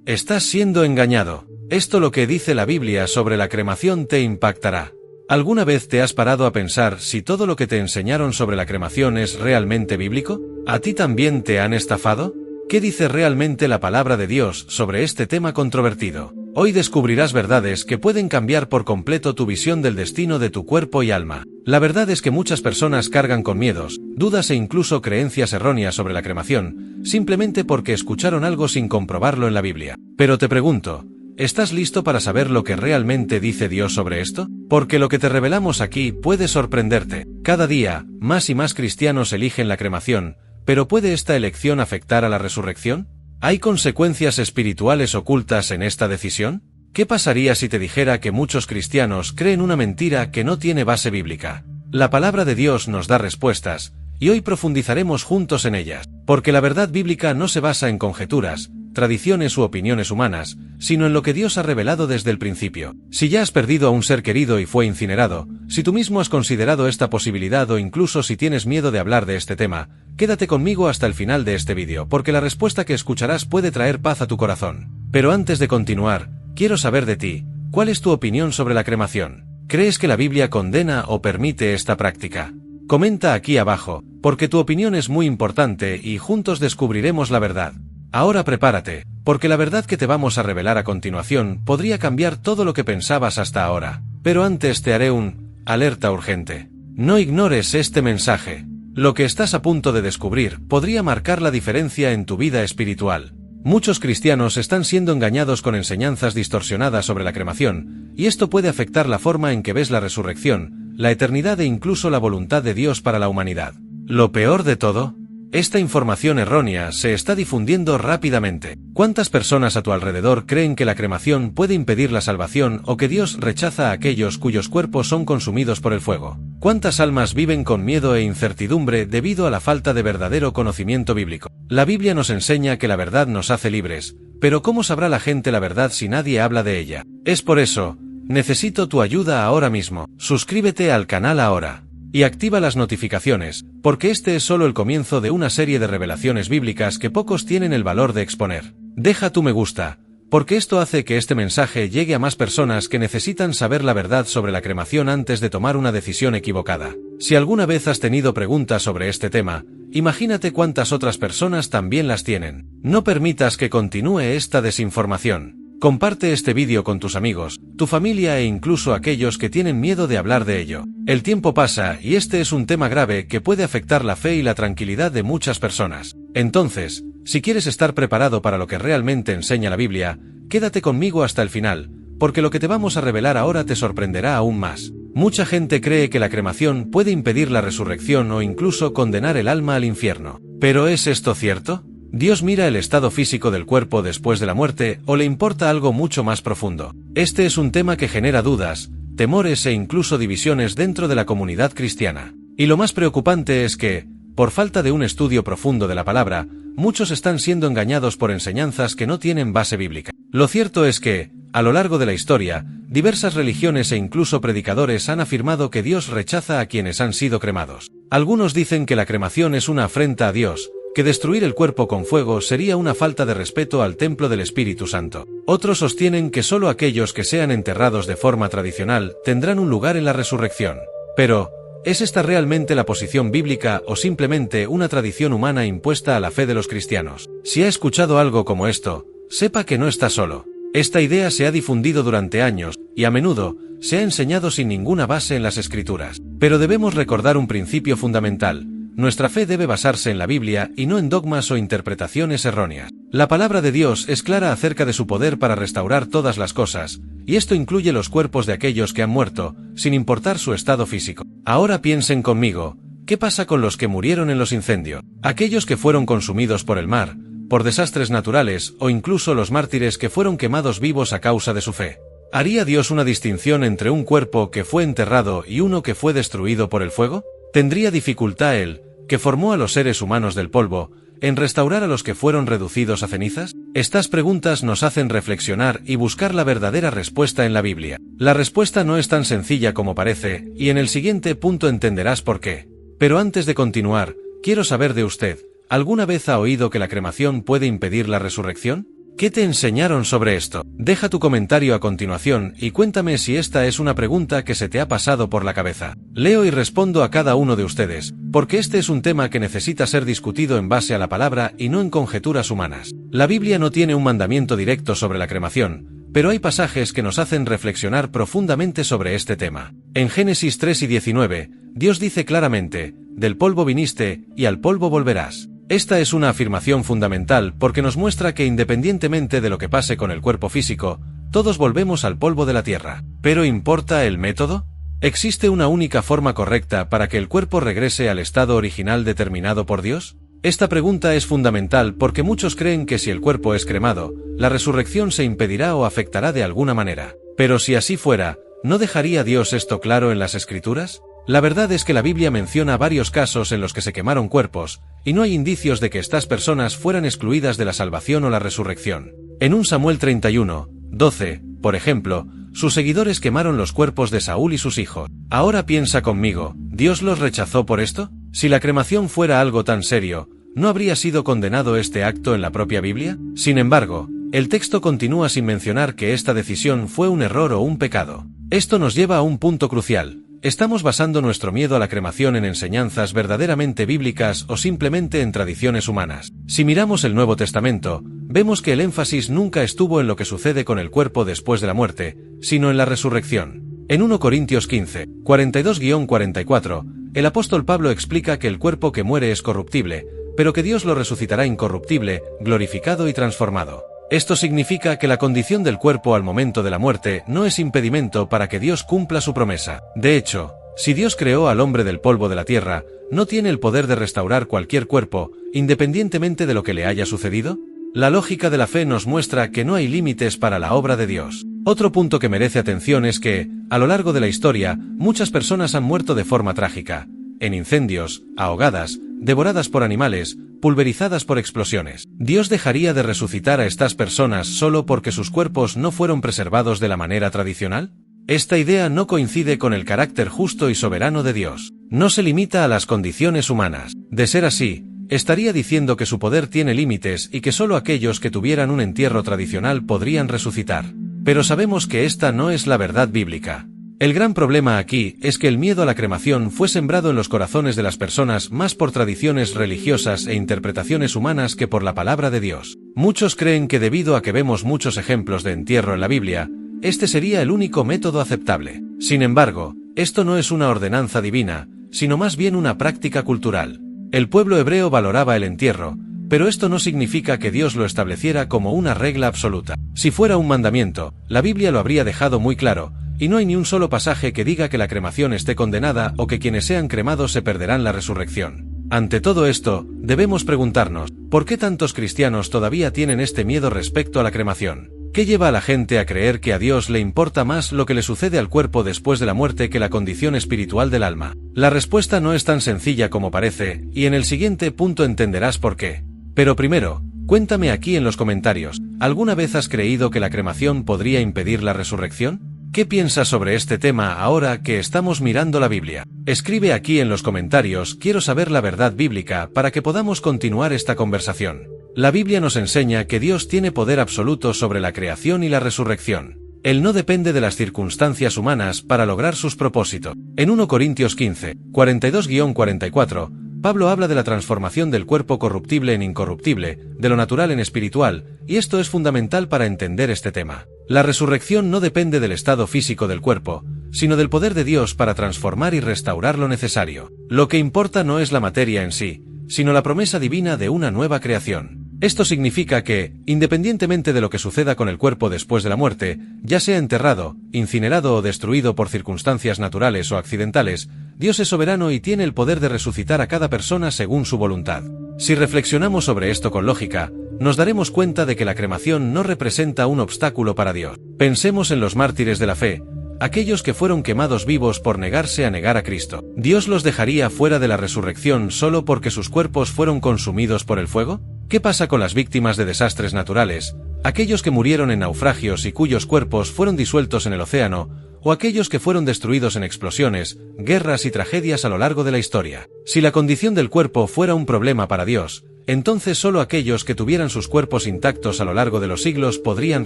Estás siendo engañado. Esto lo que dice la Biblia sobre la cremación te impactará. ¿Alguna vez te has parado a pensar si todo lo que te enseñaron sobre la cremación es realmente bíblico? ¿A ti también te han estafado? ¿Qué dice realmente la palabra de Dios sobre este tema controvertido? Hoy descubrirás verdades que pueden cambiar por completo tu visión del destino de tu cuerpo y alma. La verdad es que muchas personas cargan con miedos, dudas e incluso creencias erróneas sobre la cremación, simplemente porque escucharon algo sin comprobarlo en la Biblia. Pero te pregunto, ¿estás listo para saber lo que realmente dice Dios sobre esto? Porque lo que te revelamos aquí puede sorprenderte. Cada día, más y más cristianos eligen la cremación, pero ¿puede esta elección afectar a la resurrección? ¿Hay consecuencias espirituales ocultas en esta decisión? ¿Qué pasaría si te dijera que muchos cristianos creen una mentira que no tiene base bíblica? La palabra de Dios nos da respuestas, y hoy profundizaremos juntos en ellas, porque la verdad bíblica no se basa en conjeturas, tradiciones u opiniones humanas, sino en lo que Dios ha revelado desde el principio. Si ya has perdido a un ser querido y fue incinerado, si tú mismo has considerado esta posibilidad o incluso si tienes miedo de hablar de este tema, quédate conmigo hasta el final de este vídeo, porque la respuesta que escucharás puede traer paz a tu corazón. Pero antes de continuar, quiero saber de ti, ¿cuál es tu opinión sobre la cremación? ¿Crees que la Biblia condena o permite esta práctica? Comenta aquí abajo, porque tu opinión es muy importante y juntos descubriremos la verdad. Ahora prepárate, porque la verdad que te vamos a revelar a continuación podría cambiar todo lo que pensabas hasta ahora. Pero antes te haré un alerta urgente. No ignores este mensaje. Lo que estás a punto de descubrir podría marcar la diferencia en tu vida espiritual. Muchos cristianos están siendo engañados con enseñanzas distorsionadas sobre la cremación, y esto puede afectar la forma en que ves la resurrección, la eternidad e incluso la voluntad de Dios para la humanidad. Lo peor de todo, esta información errónea se está difundiendo rápidamente. ¿Cuántas personas a tu alrededor creen que la cremación puede impedir la salvación o que Dios rechaza a aquellos cuyos cuerpos son consumidos por el fuego? ¿Cuántas almas viven con miedo e incertidumbre debido a la falta de verdadero conocimiento bíblico? La Biblia nos enseña que la verdad nos hace libres, pero ¿cómo sabrá la gente la verdad si nadie habla de ella? Es por eso, necesito tu ayuda ahora mismo. Suscríbete al canal ahora y activa las notificaciones, porque este es solo el comienzo de una serie de revelaciones bíblicas que pocos tienen el valor de exponer. Deja tu me gusta, porque esto hace que este mensaje llegue a más personas que necesitan saber la verdad sobre la cremación antes de tomar una decisión equivocada. Si alguna vez has tenido preguntas sobre este tema, imagínate cuántas otras personas también las tienen. No permitas que continúe esta desinformación. Comparte este vídeo con tus amigos, tu familia e incluso aquellos que tienen miedo de hablar de ello. El tiempo pasa y este es un tema grave que puede afectar la fe y la tranquilidad de muchas personas. Entonces, si quieres estar preparado para lo que realmente enseña la Biblia, quédate conmigo hasta el final, porque lo que te vamos a revelar ahora te sorprenderá aún más. Mucha gente cree que la cremación puede impedir la resurrección o incluso condenar el alma al infierno. ¿Pero es esto cierto? ¿Dios mira el estado físico del cuerpo después de la muerte o le importa algo mucho más profundo? Este es un tema que genera dudas, temores e incluso divisiones dentro de la comunidad cristiana. Y lo más preocupante es que, por falta de un estudio profundo de la palabra, muchos están siendo engañados por enseñanzas que no tienen base bíblica. Lo cierto es que, a lo largo de la historia, diversas religiones e incluso predicadores han afirmado que Dios rechaza a quienes han sido cremados. Algunos dicen que la cremación es una afrenta a Dios, que destruir el cuerpo con fuego sería una falta de respeto al templo del Espíritu Santo. Otros sostienen que solo aquellos que sean enterrados de forma tradicional tendrán un lugar en la resurrección. Pero, ¿es esta realmente la posición bíblica o simplemente una tradición humana impuesta a la fe de los cristianos? Si ha escuchado algo como esto, sepa que no está solo. Esta idea se ha difundido durante años, y a menudo, se ha enseñado sin ninguna base en las Escrituras. Pero debemos recordar un principio fundamental. Nuestra fe debe basarse en la Biblia y no en dogmas o interpretaciones erróneas. La palabra de Dios es clara acerca de su poder para restaurar todas las cosas, y esto incluye los cuerpos de aquellos que han muerto, sin importar su estado físico. Ahora piensen conmigo, ¿qué pasa con los que murieron en los incendios? Aquellos que fueron consumidos por el mar, por desastres naturales o incluso los mártires que fueron quemados vivos a causa de su fe. ¿Haría Dios una distinción entre un cuerpo que fue enterrado y uno que fue destruido por el fuego? ¿Tendría dificultad él, que formó a los seres humanos del polvo, en restaurar a los que fueron reducidos a cenizas? Estas preguntas nos hacen reflexionar y buscar la verdadera respuesta en la Biblia. La respuesta no es tan sencilla como parece, y en el siguiente punto entenderás por qué. Pero antes de continuar, quiero saber de usted, ¿alguna vez ha oído que la cremación puede impedir la resurrección? ¿Qué te enseñaron sobre esto? Deja tu comentario a continuación y cuéntame si esta es una pregunta que se te ha pasado por la cabeza. Leo y respondo a cada uno de ustedes, porque este es un tema que necesita ser discutido en base a la palabra y no en conjeturas humanas. La Biblia no tiene un mandamiento directo sobre la cremación, pero hay pasajes que nos hacen reflexionar profundamente sobre este tema. En Génesis 3 y 19, Dios dice claramente: «Del polvo viniste, y al polvo volverás». Esta es una afirmación fundamental porque nos muestra que independientemente de lo que pase con el cuerpo físico, todos volvemos al polvo de la tierra. ¿Pero importa el método? ¿Existe una única forma correcta para que el cuerpo regrese al estado original determinado por Dios? Esta pregunta es fundamental porque muchos creen que si el cuerpo es cremado, la resurrección se impedirá o afectará de alguna manera. Pero si así fuera, ¿no dejaría Dios esto claro en las Escrituras? La verdad es que la Biblia menciona varios casos en los que se quemaron cuerpos, y no hay indicios de que estas personas fueran excluidas de la salvación o la resurrección. En 1 Samuel 31, 12, por ejemplo, sus seguidores quemaron los cuerpos de Saúl y sus hijos. Ahora piensa conmigo, ¿Dios los rechazó por esto? Si la cremación fuera algo tan serio, ¿no habría sido condenado este acto en la propia Biblia? Sin embargo, el texto continúa sin mencionar que esta decisión fue un error o un pecado. Esto nos lleva a un punto crucial. ¿Estamos basando nuestro miedo a la cremación en enseñanzas verdaderamente bíblicas o simplemente en tradiciones humanas? Si miramos el Nuevo Testamento, vemos que el énfasis nunca estuvo en lo que sucede con el cuerpo después de la muerte, sino en la resurrección. En 1 Corintios 15, 42-44, el apóstol Pablo explica que el cuerpo que muere es corruptible, pero que Dios lo resucitará incorruptible, glorificado y transformado. Esto significa que la condición del cuerpo al momento de la muerte no es impedimento para que Dios cumpla su promesa. De hecho, si Dios creó al hombre del polvo de la tierra, ¿no tiene el poder de restaurar cualquier cuerpo, independientemente de lo que le haya sucedido? La lógica de la fe nos muestra que no hay límites para la obra de Dios. Otro punto que merece atención es que, a lo largo de la historia, muchas personas han muerto de forma trágica, en incendios, ahogadas, devoradas por animales, pulverizadas por explosiones. ¿Dios dejaría de resucitar a estas personas solo porque sus cuerpos no fueron preservados de la manera tradicional? Esta idea no coincide con el carácter justo y soberano de Dios. No se limita a las condiciones humanas. De ser así, estaría diciendo que su poder tiene límites y que solo aquellos que tuvieran un entierro tradicional podrían resucitar. Pero sabemos que esta no es la verdad bíblica. El gran problema aquí es que el miedo a la cremación fue sembrado en los corazones de las personas más por tradiciones religiosas e interpretaciones humanas que por la palabra de Dios. Muchos creen que debido a que vemos muchos ejemplos de entierro en la Biblia, este sería el único método aceptable. Sin embargo, esto no es una ordenanza divina, sino más bien una práctica cultural. El pueblo hebreo valoraba el entierro, pero esto no significa que Dios lo estableciera como una regla absoluta. Si fuera un mandamiento, la Biblia lo habría dejado muy claro, y no hay ni un solo pasaje que diga que la cremación esté condenada o que quienes sean cremados se perderán la resurrección. Ante todo esto, debemos preguntarnos, ¿por qué tantos cristianos todavía tienen este miedo respecto a la cremación? ¿Qué lleva a la gente a creer que a Dios le importa más lo que le sucede al cuerpo después de la muerte que la condición espiritual del alma? La respuesta no es tan sencilla como parece, y en el siguiente punto entenderás por qué. Pero primero, cuéntame aquí en los comentarios, ¿alguna vez has creído que la cremación podría impedir la resurrección? ¿Qué piensas sobre este tema ahora que estamos mirando la Biblia? Escribe aquí en los comentarios, quiero saber la verdad bíblica para que podamos continuar esta conversación. La Biblia nos enseña que Dios tiene poder absoluto sobre la creación y la resurrección. Él no depende de las circunstancias humanas para lograr sus propósitos. En 1 Corintios 15, 42-44, Pablo habla de la transformación del cuerpo corruptible en incorruptible, de lo natural en espiritual, y esto es fundamental para entender este tema. La resurrección no depende del estado físico del cuerpo, sino del poder de Dios para transformar y restaurar lo necesario. Lo que importa no es la materia en sí, sino la promesa divina de una nueva creación. Esto significa que, independientemente de lo que suceda con el cuerpo después de la muerte, ya sea enterrado, incinerado o destruido por circunstancias naturales o accidentales, Dios es soberano y tiene el poder de resucitar a cada persona según su voluntad. Si reflexionamos sobre esto con lógica, nos daremos cuenta de que la cremación no representa un obstáculo para Dios. Pensemos en los mártires de la fe, aquellos que fueron quemados vivos por negarse a negar a Cristo. ¿Dios los dejaría fuera de la resurrección solo porque sus cuerpos fueron consumidos por el fuego? ¿Qué pasa con las víctimas de desastres naturales, aquellos que murieron en naufragios y cuyos cuerpos fueron disueltos en el océano, o aquellos que fueron destruidos en explosiones, guerras y tragedias a lo largo de la historia? Si la condición del cuerpo fuera un problema para Dios, entonces solo aquellos que tuvieran sus cuerpos intactos a lo largo de los siglos podrían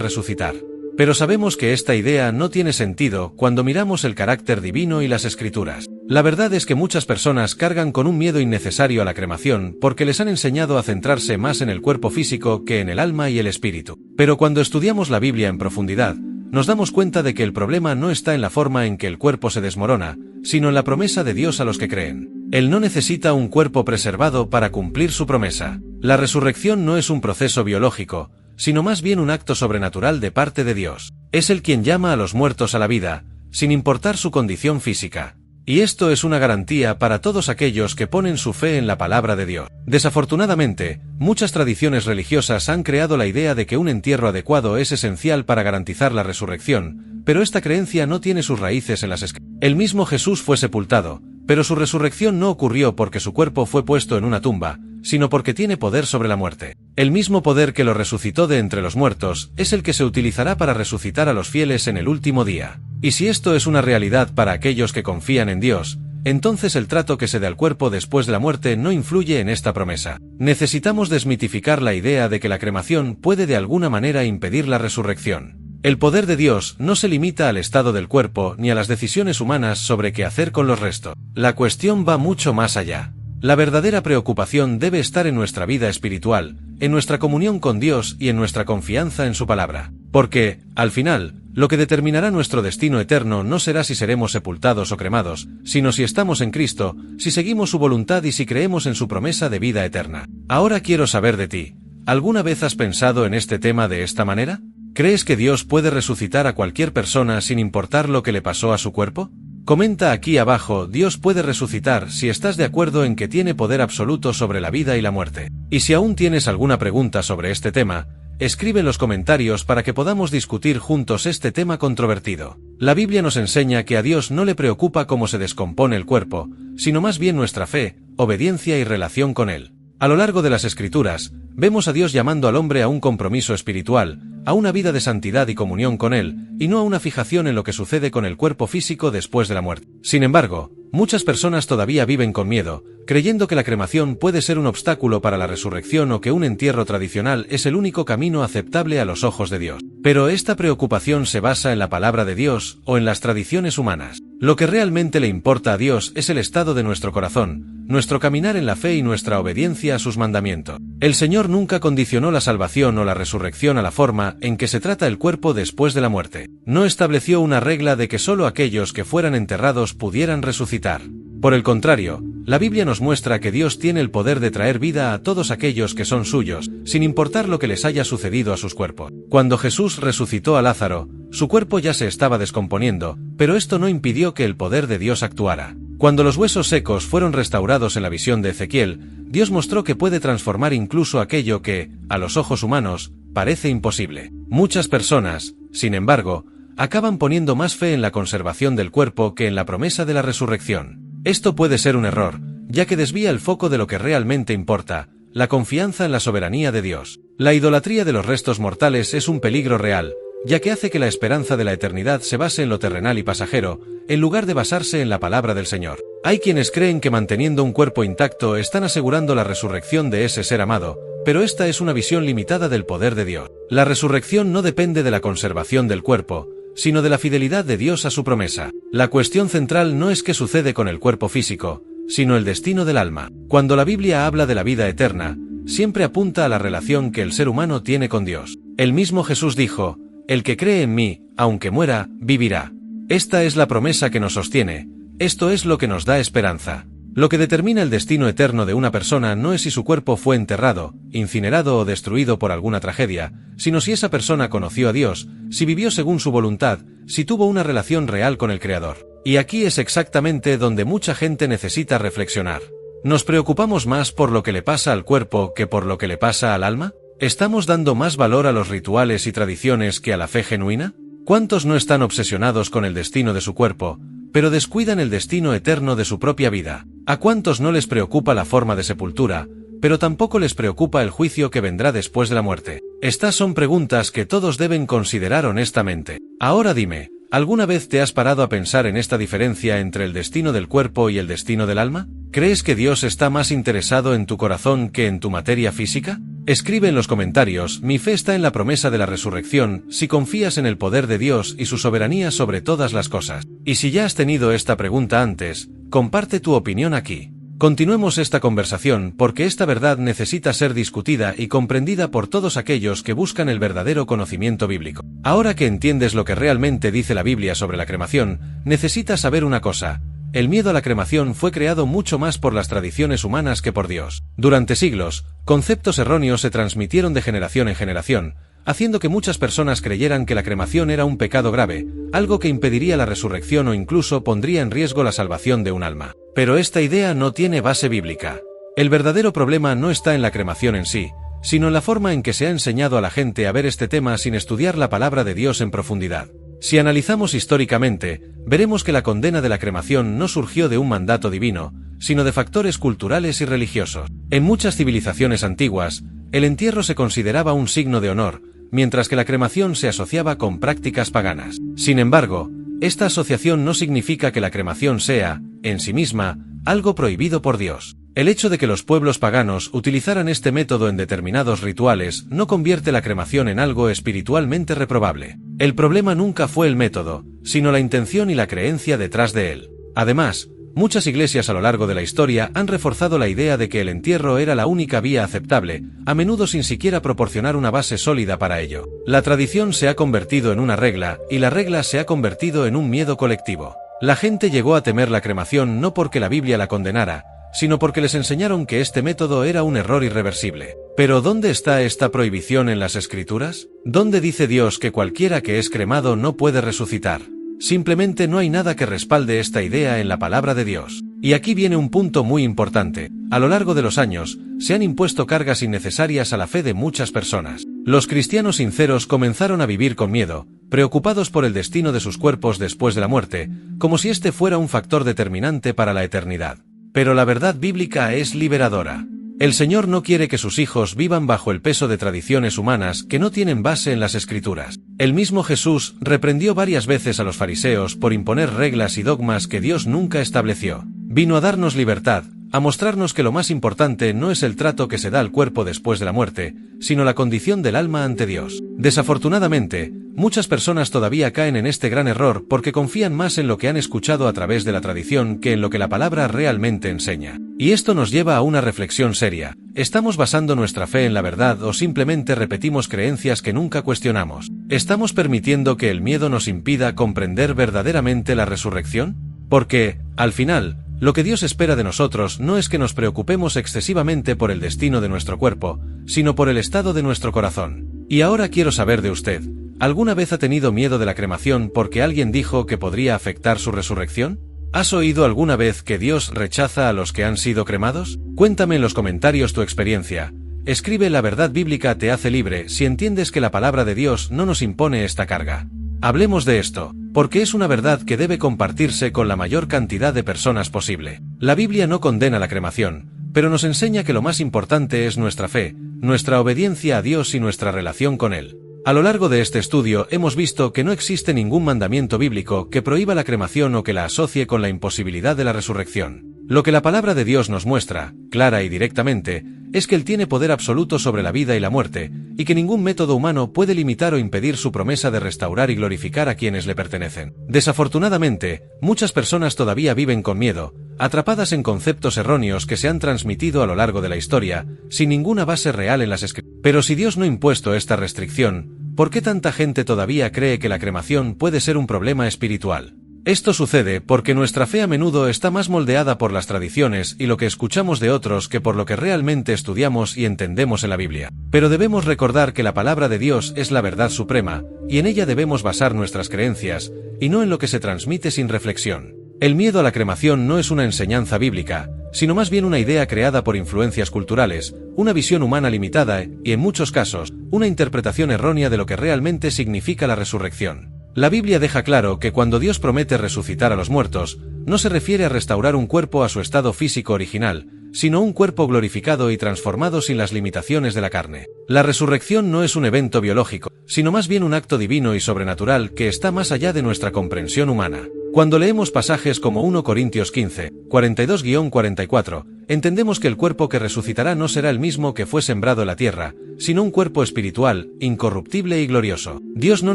resucitar. Pero sabemos que esta idea no tiene sentido cuando miramos el carácter divino y las Escrituras. La verdad es que muchas personas cargan con un miedo innecesario a la cremación porque les han enseñado a centrarse más en el cuerpo físico que en el alma y el espíritu. Pero cuando estudiamos la Biblia en profundidad, nos damos cuenta de que el problema no está en la forma en que el cuerpo se desmorona, sino en la promesa de Dios a los que creen. Él no necesita un cuerpo preservado para cumplir su promesa. La resurrección no es un proceso biológico, sino más bien un acto sobrenatural de parte de Dios. Es Él quien llama a los muertos a la vida, sin importar su condición física. Y esto es una garantía para todos aquellos que ponen su fe en la palabra de Dios. Desafortunadamente, muchas tradiciones religiosas han creado la idea de que un entierro adecuado es esencial para garantizar la resurrección, pero esta creencia no tiene sus raíces en las Escrituras. El mismo Jesús fue sepultado, pero su resurrección no ocurrió porque su cuerpo fue puesto en una tumba, sino porque tiene poder sobre la muerte. El mismo poder que lo resucitó de entre los muertos es el que se utilizará para resucitar a los fieles en el último día. Y si esto es una realidad para aquellos que confían en Dios, entonces el trato que se dé al cuerpo después de la muerte no influye en esta promesa. Necesitamos desmitificar la idea de que la cremación puede de alguna manera impedir la resurrección. El poder de Dios no se limita al estado del cuerpo ni a las decisiones humanas sobre qué hacer con los restos. La cuestión va mucho más allá. La verdadera preocupación debe estar en nuestra vida espiritual, en nuestra comunión con Dios y en nuestra confianza en su palabra. Porque, al final, lo que determinará nuestro destino eterno no será si seremos sepultados o cremados, sino si estamos en Cristo, si seguimos su voluntad y si creemos en su promesa de vida eterna. Ahora quiero saber de ti. ¿Alguna vez has pensado en este tema de esta manera? ¿Crees que Dios puede resucitar a cualquier persona sin importar lo que le pasó a su cuerpo? Comenta aquí abajo, Dios puede resucitar si estás de acuerdo en que tiene poder absoluto sobre la vida y la muerte. Y si aún tienes alguna pregunta sobre este tema, escribe en los comentarios para que podamos discutir juntos este tema controvertido. La Biblia nos enseña que a Dios no le preocupa cómo se descompone el cuerpo, sino más bien nuestra fe, obediencia y relación con Él. A lo largo de las Escrituras, vemos a Dios llamando al hombre a un compromiso espiritual, a una vida de santidad y comunión con Él, y no a una fijación en lo que sucede con el cuerpo físico después de la muerte. Sin embargo, muchas personas todavía viven con miedo, creyendo que la cremación puede ser un obstáculo para la resurrección o que un entierro tradicional es el único camino aceptable a los ojos de Dios. Pero esta preocupación se basa en la palabra de Dios o en las tradiciones humanas. Lo que realmente le importa a Dios es el estado de nuestro corazón, nuestro caminar en la fe y nuestra obediencia a sus mandamientos. El Señor nunca condicionó la salvación o la resurrección a la forma en que se trata el cuerpo después de la muerte. No estableció una regla de que solo aquellos que fueran enterrados pudieran resucitar. Por el contrario, la Biblia nos muestra que Dios tiene el poder de traer vida a todos aquellos que son suyos, sin importar lo que les haya sucedido a sus cuerpos. Cuando Jesús resucitó a Lázaro, su cuerpo ya se estaba descomponiendo, pero esto no impidió que el poder de Dios actuara. Cuando los huesos secos fueron restaurados en la visión de Ezequiel, Dios mostró que puede transformar incluso aquello que, a los ojos humanos, parece imposible. Muchas personas, sin embargo, acaban poniendo más fe en la conservación del cuerpo que en la promesa de la resurrección. Esto puede ser un error, ya que desvía el foco de lo que realmente importa, la confianza en la soberanía de Dios. La idolatría de los restos mortales es un peligro real, ya que hace que la esperanza de la eternidad se base en lo terrenal y pasajero, en lugar de basarse en la palabra del Señor. Hay quienes creen que manteniendo un cuerpo intacto están asegurando la resurrección de ese ser amado, pero esta es una visión limitada del poder de Dios. La resurrección no depende de la conservación del cuerpo, sino de la fidelidad de Dios a su promesa. La cuestión central no es qué sucede con el cuerpo físico, sino el destino del alma. Cuando la Biblia habla de la vida eterna, siempre apunta a la relación que el ser humano tiene con Dios. El mismo Jesús dijo: "El que cree en mí, aunque muera, vivirá". Esta es la promesa que nos sostiene, esto es lo que nos da esperanza. Lo que determina el destino eterno de una persona no es si su cuerpo fue enterrado, incinerado o destruido por alguna tragedia, sino si esa persona conoció a Dios, si vivió según su voluntad, si tuvo una relación real con el Creador. Y aquí es exactamente donde mucha gente necesita reflexionar. ¿Nos preocupamos más por lo que le pasa al cuerpo que por lo que le pasa al alma? ¿Estamos dando más valor a los rituales y tradiciones que a la fe genuina? ¿Cuántos no están obsesionados con el destino de su cuerpo, pero descuidan el destino eterno de su propia vida? ¿A cuántos no les preocupa la forma de sepultura, pero tampoco les preocupa el juicio que vendrá después de la muerte? Estas son preguntas que todos deben considerar honestamente. Ahora dime, ¿alguna vez te has parado a pensar en esta diferencia entre el destino del cuerpo y el destino del alma? ¿Crees que Dios está más interesado en tu corazón que en tu materia física? Escribe en los comentarios: mi fe está en la promesa de la resurrección, si confías en el poder de Dios y su soberanía sobre todas las cosas. Y si ya has tenido esta pregunta antes, comparte tu opinión aquí. Continuemos esta conversación porque esta verdad necesita ser discutida y comprendida por todos aquellos que buscan el verdadero conocimiento bíblico. Ahora que entiendes lo que realmente dice la Biblia sobre la cremación, necesitas saber una cosa: el miedo a la cremación fue creado mucho más por las tradiciones humanas que por Dios. Durante siglos, conceptos erróneos se transmitieron de generación en generación, haciendo que muchas personas creyeran que la cremación era un pecado grave, algo que impediría la resurrección o incluso pondría en riesgo la salvación de un alma. Pero esta idea no tiene base bíblica. El verdadero problema no está en la cremación en sí, sino en la forma en que se ha enseñado a la gente a ver este tema sin estudiar la palabra de Dios en profundidad. Si analizamos históricamente, veremos que la condena de la cremación no surgió de un mandato divino, sino de factores culturales y religiosos. En muchas civilizaciones antiguas, el entierro se consideraba un signo de honor, mientras que la cremación se asociaba con prácticas paganas. Sin embargo, esta asociación no significa que la cremación sea, en sí misma, algo prohibido por Dios. El hecho de que los pueblos paganos utilizaran este método en determinados rituales no convierte la cremación en algo espiritualmente reprobable. El problema nunca fue el método, sino la intención y la creencia detrás de él. Además, muchas iglesias a lo largo de la historia han reforzado la idea de que el entierro era la única vía aceptable, a menudo sin siquiera proporcionar una base sólida para ello. La tradición se ha convertido en una regla, y la regla se ha convertido en un miedo colectivo. La gente llegó a temer la cremación no porque la Biblia la condenara, sino porque les enseñaron que este método era un error irreversible. Pero ¿dónde está esta prohibición en las Escrituras? ¿Dónde dice Dios que cualquiera que es cremado no puede resucitar? Simplemente no hay nada que respalde esta idea en la palabra de Dios. Y aquí viene un punto muy importante: a lo largo de los años, se han impuesto cargas innecesarias a la fe de muchas personas. Los cristianos sinceros comenzaron a vivir con miedo, preocupados por el destino de sus cuerpos después de la muerte, como si este fuera un factor determinante para la eternidad. Pero la verdad bíblica es liberadora. El Señor no quiere que sus hijos vivan bajo el peso de tradiciones humanas que no tienen base en las Escrituras. El mismo Jesús reprendió varias veces a los fariseos por imponer reglas y dogmas que Dios nunca estableció. Vino a darnos libertad, a mostrarnos que lo más importante no es el trato que se da al cuerpo después de la muerte, sino la condición del alma ante Dios. Desafortunadamente, muchas personas todavía caen en este gran error porque confían más en lo que han escuchado a través de la tradición que en lo que la palabra realmente enseña. Y esto nos lleva a una reflexión seria: ¿estamos basando nuestra fe en la verdad o simplemente repetimos creencias que nunca cuestionamos? ¿Estamos permitiendo que el miedo nos impida comprender verdaderamente la resurrección? Porque, al final, lo que Dios espera de nosotros no es que nos preocupemos excesivamente por el destino de nuestro cuerpo, sino por el estado de nuestro corazón. Y ahora quiero saber de usted: ¿alguna vez ha tenido miedo de la cremación porque alguien dijo que podría afectar su resurrección? ¿Has oído alguna vez que Dios rechaza a los que han sido cremados? Cuéntame en los comentarios tu experiencia. Escribe: la verdad bíblica te hace libre si entiendes que la palabra de Dios no nos impone esta carga. Hablemos de esto, porque es una verdad que debe compartirse con la mayor cantidad de personas posible. La Biblia no condena la cremación, pero nos enseña que lo más importante es nuestra fe, nuestra obediencia a Dios y nuestra relación con Él. A lo largo de este estudio hemos visto que no existe ningún mandamiento bíblico que prohíba la cremación o que la asocie con la imposibilidad de la resurrección. Lo que la palabra de Dios nos muestra, clara y directamente, es que Él tiene poder absoluto sobre la vida y la muerte, y que ningún método humano puede limitar o impedir su promesa de restaurar y glorificar a quienes le pertenecen. Desafortunadamente, muchas personas todavía viven con miedo, atrapadas en conceptos erróneos que se han transmitido a lo largo de la historia, sin ninguna base real en las Escrituras. Pero si Dios no ha impuesto esta restricción, ¿por qué tanta gente todavía cree que la cremación puede ser un problema espiritual? Esto sucede porque nuestra fe a menudo está más moldeada por las tradiciones y lo que escuchamos de otros que por lo que realmente estudiamos y entendemos en la Biblia. Pero debemos recordar que la palabra de Dios es la verdad suprema, y en ella debemos basar nuestras creencias, y no en lo que se transmite sin reflexión. El miedo a la cremación no es una enseñanza bíblica, sino más bien una idea creada por influencias culturales, una visión humana limitada y, en muchos casos, una interpretación errónea de lo que realmente significa la resurrección. La Biblia deja claro que cuando Dios promete resucitar a los muertos, no se refiere a restaurar un cuerpo a su estado físico original, sino un cuerpo glorificado y transformado sin las limitaciones de la carne. La resurrección no es un evento biológico, sino más bien un acto divino y sobrenatural que está más allá de nuestra comprensión humana. Cuando leemos pasajes como 1 Corintios 15, 42-44, entendemos que el cuerpo que resucitará no será el mismo que fue sembrado en la tierra, sino un cuerpo espiritual, incorruptible y glorioso. Dios no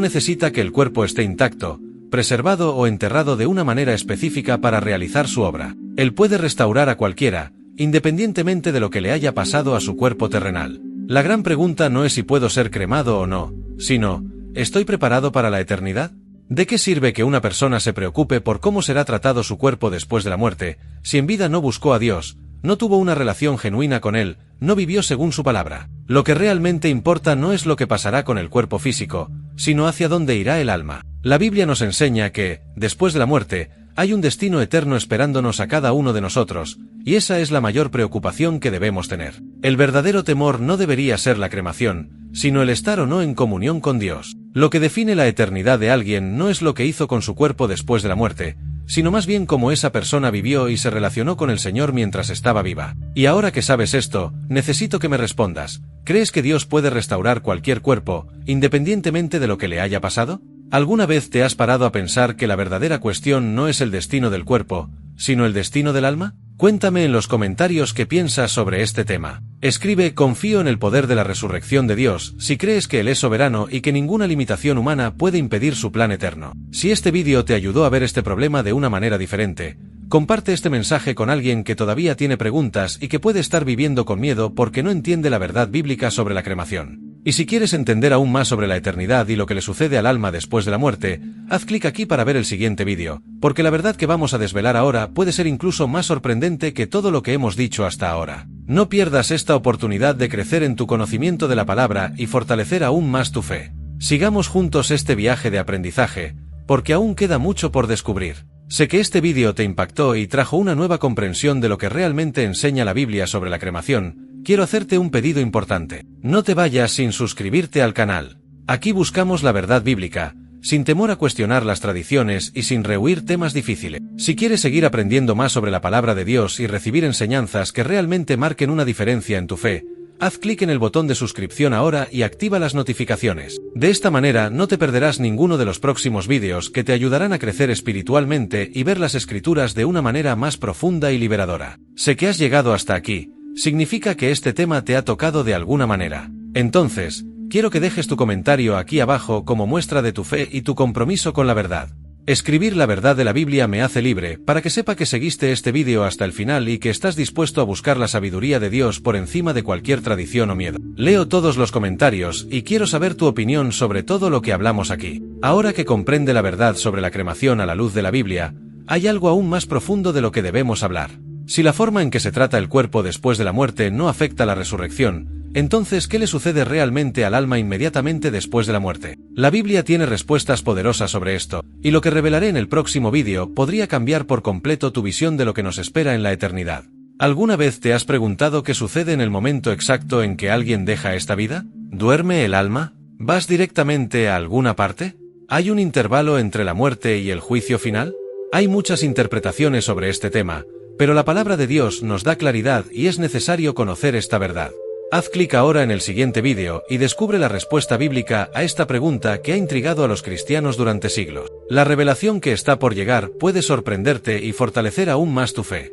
necesita que el cuerpo esté intacto, preservado o enterrado de una manera específica para realizar su obra. Él puede restaurar a cualquiera, independientemente de lo que le haya pasado a su cuerpo terrenal. La gran pregunta no es si puedo ser cremado o no, sino, ¿estoy preparado para la eternidad? ¿De qué sirve que una persona se preocupe por cómo será tratado su cuerpo después de la muerte, si en vida no buscó a Dios, no tuvo una relación genuina con Él, no vivió según su palabra? Lo que realmente importa no es lo que pasará con el cuerpo físico, sino hacia dónde irá el alma. La Biblia nos enseña que, después de la muerte, hay un destino eterno esperándonos a cada uno de nosotros, y esa es la mayor preocupación que debemos tener. El verdadero temor no debería ser la cremación, sino el estar o no en comunión con Dios. Lo que define la eternidad de alguien no es lo que hizo con su cuerpo después de la muerte, sino más bien cómo esa persona vivió y se relacionó con el Señor mientras estaba viva. Y ahora que sabes esto, necesito que me respondas, ¿crees que Dios puede restaurar cualquier cuerpo, independientemente de lo que le haya pasado? ¿Alguna vez te has parado a pensar que la verdadera cuestión no es el destino del cuerpo, sino el destino del alma? Cuéntame en los comentarios qué piensas sobre este tema. Escribe: confío en el poder de la resurrección de Dios, si crees que Él es soberano y que ninguna limitación humana puede impedir su plan eterno. Si este vídeo te ayudó a ver este problema de una manera diferente, comparte este mensaje con alguien que todavía tiene preguntas y que puede estar viviendo con miedo porque no entiende la verdad bíblica sobre la cremación. Y si quieres entender aún más sobre la eternidad y lo que le sucede al alma después de la muerte, haz clic aquí para ver el siguiente vídeo, porque la verdad que vamos a desvelar ahora puede ser incluso más sorprendente que todo lo que hemos dicho hasta ahora. No pierdas esta oportunidad de crecer en tu conocimiento de la palabra y fortalecer aún más tu fe. Sigamos juntos este viaje de aprendizaje, porque aún queda mucho por descubrir. Sé que este vídeo te impactó y trajo una nueva comprensión de lo que realmente enseña la Biblia sobre la cremación. Quiero hacerte un pedido importante. No te vayas sin suscribirte al canal. Aquí buscamos la verdad bíblica, sin temor a cuestionar las tradiciones y sin rehuir temas difíciles. Si quieres seguir aprendiendo más sobre la palabra de Dios y recibir enseñanzas que realmente marquen una diferencia en tu fe, haz clic en el botón de suscripción ahora y activa las notificaciones. De esta manera no te perderás ninguno de los próximos vídeos que te ayudarán a crecer espiritualmente y ver las Escrituras de una manera más profunda y liberadora. Sé que has llegado hasta aquí. Significa que este tema te ha tocado de alguna manera. Entonces, quiero que dejes tu comentario aquí abajo como muestra de tu fe y tu compromiso con la verdad. Escribir la verdad de la Biblia me hace libre, para que sepa que seguiste este vídeo hasta el final y que estás dispuesto a buscar la sabiduría de Dios por encima de cualquier tradición o miedo. Leo todos los comentarios y quiero saber tu opinión sobre todo lo que hablamos aquí. Ahora que comprende la verdad sobre la cremación a la luz de la Biblia, hay algo aún más profundo de lo que debemos hablar. Si la forma en que se trata el cuerpo después de la muerte no afecta la resurrección, entonces ¿qué le sucede realmente al alma inmediatamente después de la muerte? La Biblia tiene respuestas poderosas sobre esto, y lo que revelaré en el próximo vídeo podría cambiar por completo tu visión de lo que nos espera en la eternidad. ¿Alguna vez te has preguntado qué sucede en el momento exacto en que alguien deja esta vida? ¿Duerme el alma? ¿Vas directamente a alguna parte? ¿Hay un intervalo entre la muerte y el juicio final? Hay muchas interpretaciones sobre este tema, pero la palabra de Dios nos da claridad y es necesario conocer esta verdad. Haz clic ahora en el siguiente vídeo y descubre la respuesta bíblica a esta pregunta que ha intrigado a los cristianos durante siglos. La revelación que está por llegar puede sorprenderte y fortalecer aún más tu fe.